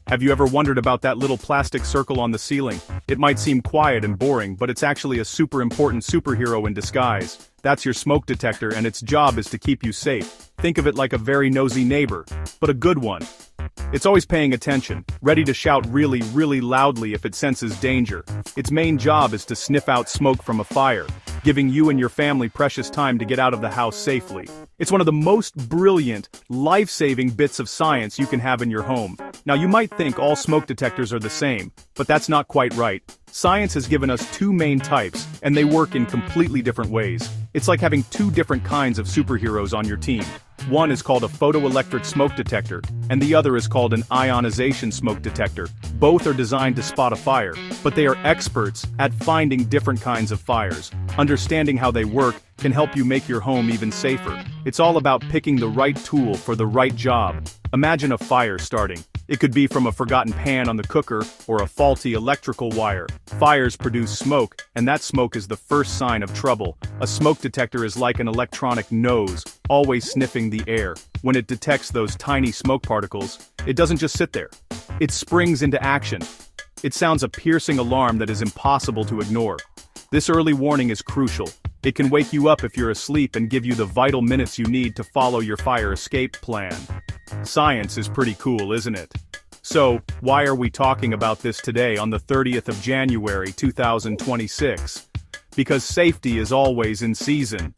Have you ever wondered about that little plastic circle on the ceiling? It might seem quiet and boring, but it's actually a super important superhero in disguise. That's your smoke detector, and its job is to keep you safe. Think of it like a very nosy neighbor, but a good one. It's always paying attention, ready to shout really, really loudly if it senses danger. Its main job is to sniff out smoke from a fire, giving you and your family precious time to get out of the house safely. It's one of the most brilliant, life-saving bits of science you can have in your home. Now you might think all smoke detectors are the same, but that's not quite right. Science has given us two main types, and they work in completely different ways. It's like having two different kinds of superheroes on your team. One is called a photoelectric smoke detector, and the other is called an ionization smoke detector. Both are designed to spot a fire, but they are experts at finding different kinds of fires. Understanding how they work can help you make your home even safer. It's all about picking the right tool for the right job. Imagine a fire starting. It could be from a forgotten pan on the cooker or a faulty electrical wire. Fires produce smoke, and that smoke is the first sign of trouble. A smoke detector is like an electronic nose, always sniffing the air. When it detects those tiny smoke particles, it doesn't just sit there. It springs into action. It sounds a piercing alarm that is impossible to ignore. This early warning is crucial. It can wake you up if you're asleep and give you the vital minutes you need to follow your fire escape plan. Science is pretty cool, isn't it? So, why are we talking about this today on the 30th of January 2026? Because safety is always in season.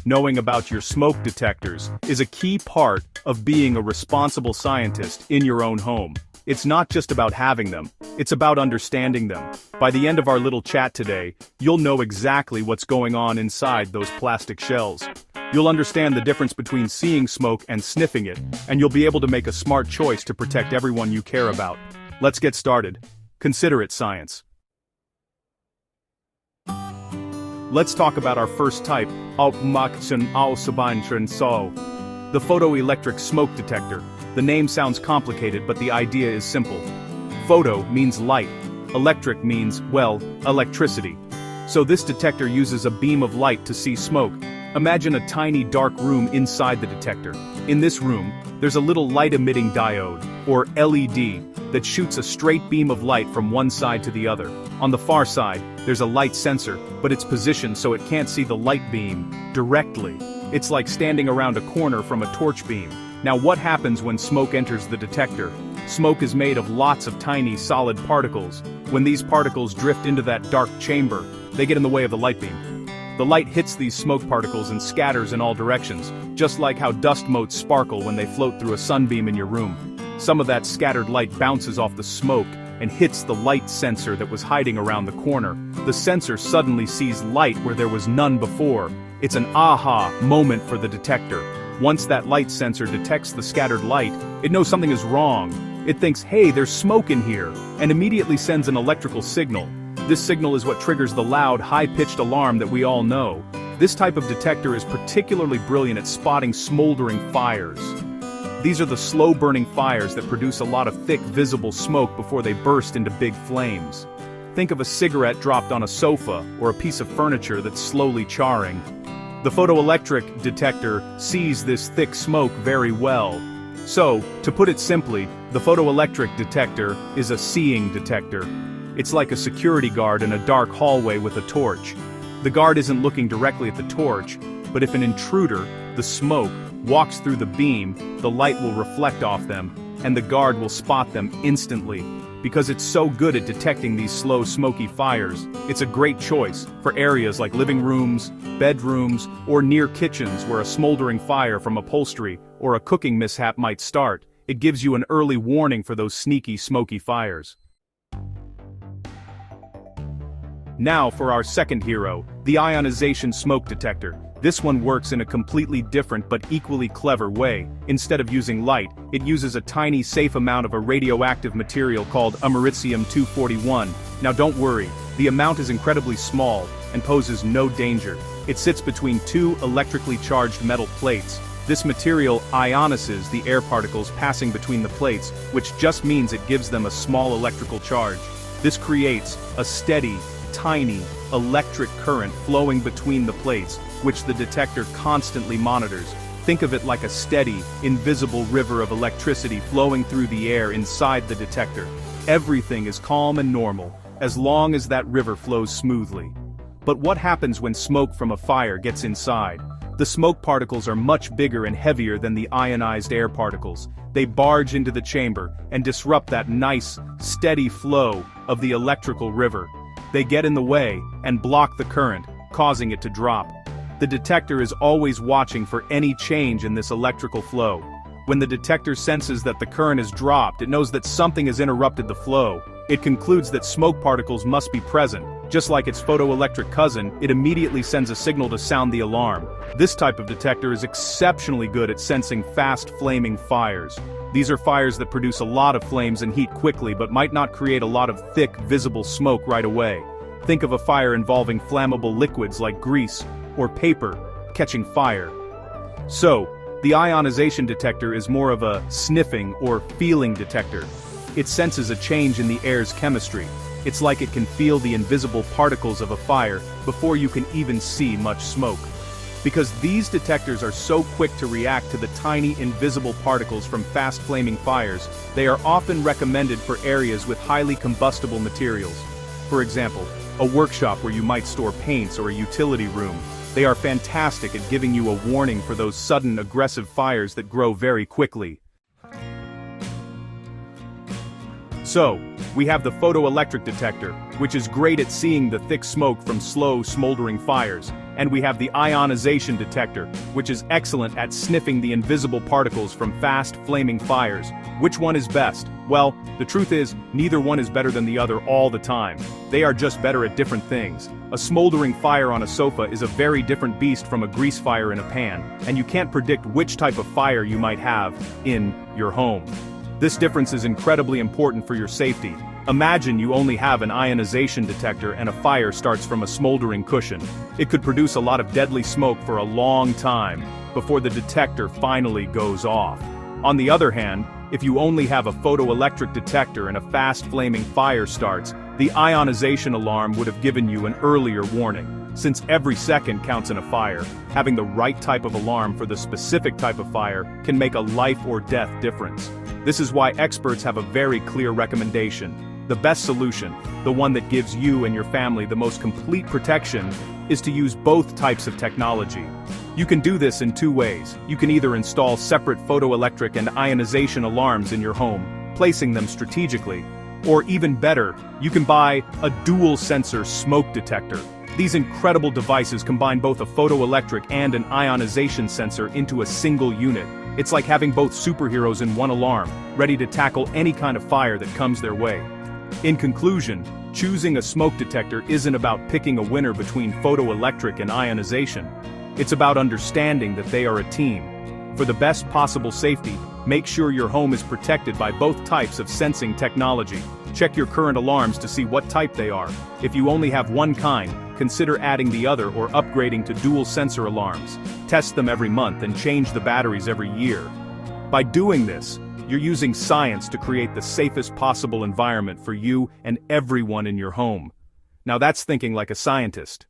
Knowing about your smoke detectors is a key part of being a responsible scientist in your own home. It's not just about having them, it's about understanding them. By the end of our little chat today, you'll know exactly what's going on inside those plastic shells. You'll understand the difference between seeing smoke and sniffing it, and you'll be able to make a smart choice to protect everyone you care about. Let's get started. Consider it science. Let's talk about our first type, the photoelectric smoke detector. The name sounds complicated, but the idea is simple. Photo means light. Electric means, well, electricity. So this detector uses a beam of light to see smoke. Imagine a tiny dark room inside the detector. In this room, there's a little light-emitting diode, or LED, that shoots a straight beam of light from one side to the other. On the far side, there's a light sensor, but it's positioned so it can't see the light beam directly. It's like standing around a corner from a torch beam. Now what happens when smoke enters the detector? Smoke is made of lots of tiny solid particles. When these particles drift into that dark chamber, they get in the way of the light beam. The light hits these smoke particles and scatters in all directions, just like how dust motes sparkle when they float through a sunbeam in your room. Some of that scattered light bounces off the smoke and hits the light sensor that was hiding around the corner. The sensor suddenly sees light where there was none before. It's an aha moment for the detector. Once that light sensor detects the scattered light, it knows something is wrong. It thinks, hey, there's smoke in here, and immediately sends an electrical signal. This signal is what triggers the loud, high-pitched alarm that we all know. This type of detector is particularly brilliant at spotting smoldering fires. These are the slow-burning fires that produce a lot of thick, visible smoke before they burst into big flames. Think of a cigarette dropped on a sofa or a piece of furniture that's slowly charring. The photoelectric detector sees this thick smoke very well. So, to put it simply, the photoelectric detector is a seeing detector. It's like a security guard in a dark hallway with a torch. The guard isn't looking directly at the torch, but if an intruder, the smoke, walks through the beam, the light will reflect off them, and the guard will spot them instantly. Because it's so good at detecting these slow, smoky fires, it's a great choice for areas like living rooms, bedrooms, or near kitchens where a smoldering fire from upholstery or a cooking mishap might start. It gives you an early warning for those sneaky, smoky fires. Now for our second hero, the ionization smoke detector. This one works in a completely different but equally clever way. Instead of using light, it uses a tiny safe amount of a radioactive material called americium-241. Now don't worry, the amount is incredibly small and poses no danger. It sits between two electrically charged metal plates. This material ionizes the air particles passing between the plates, which just means it gives them a small electrical charge. This creates a steady, tiny, electric current flowing between the plates, which the detector constantly monitors. Think of it like a steady, invisible river of electricity flowing through the air inside the detector. Everything is calm and normal, as long as that river flows smoothly. But what happens when smoke from a fire gets inside? The smoke particles are much bigger and heavier than the ionized air particles. They barge into the chamber and disrupt that nice, steady flow of the electrical river. They get in the way and block the current, causing it to drop. The detector is always watching for any change in this electrical flow. When the detector senses that the current is dropped, it knows that something has interrupted the flow. It concludes that smoke particles must be present. Just like its photoelectric cousin, it immediately sends a signal to sound the alarm. This type of detector is exceptionally good at sensing fast flaming fires. These are fires that produce a lot of flames and heat quickly but might not create a lot of thick, visible smoke right away. Think of a fire involving flammable liquids like grease or paper catching fire. So, the ionization detector is more of a sniffing or feeling detector. It senses a change in the air's chemistry. It's like it can feel the invisible particles of a fire before you can even see much smoke. Because these detectors are so quick to react to the tiny invisible particles from fast flaming fires, they are often recommended for areas with highly combustible materials. For example, a workshop where you might store paints or a utility room. They are fantastic at giving you a warning for those sudden aggressive fires that grow very quickly. So, we have the photoelectric detector, which is great at seeing the thick smoke from slow, smoldering fires, and we have the ionization detector, which is excellent at sniffing the invisible particles from fast, flaming fires. Which one is best? Well, the truth is, neither one is better than the other all the time. They are just better at different things. A smoldering fire on a sofa is a very different beast from a grease fire in a pan, and you can't predict which type of fire you might have in your home. This difference is incredibly important for your safety. Imagine you only have an ionization detector and a fire starts from a smoldering cushion. It could produce a lot of deadly smoke for a long time before the detector finally goes off. On the other hand, if you only have a photoelectric detector and a fast flaming fire starts, the ionization alarm would have given you an earlier warning. Since every second counts in a fire, having the right type of alarm for the specific type of fire can make a life or death difference. This is why experts have a very clear recommendation. The best solution, the one that gives you and your family the most complete protection, is to use both types of technology. You can do this in two ways. You can either install separate photoelectric and ionization alarms in your home, placing them strategically, or even better, you can buy a dual-sensor smoke detector. These incredible devices combine both a photoelectric and an ionization sensor into a single unit. It's like having both superheroes in one alarm, ready to tackle any kind of fire that comes their way. In conclusion, choosing a smoke detector isn't about picking a winner between photoelectric and ionization. It's about understanding that they are a team. For the best possible safety, make sure your home is protected by both types of sensing technology. Check your current alarms to see what type they are. If you only have one kind, consider adding the other or upgrading to dual sensor alarms. Test them every month and change the batteries every year. By doing this, you're using science to create the safest possible environment for you and everyone in your home. Now that's thinking like a scientist.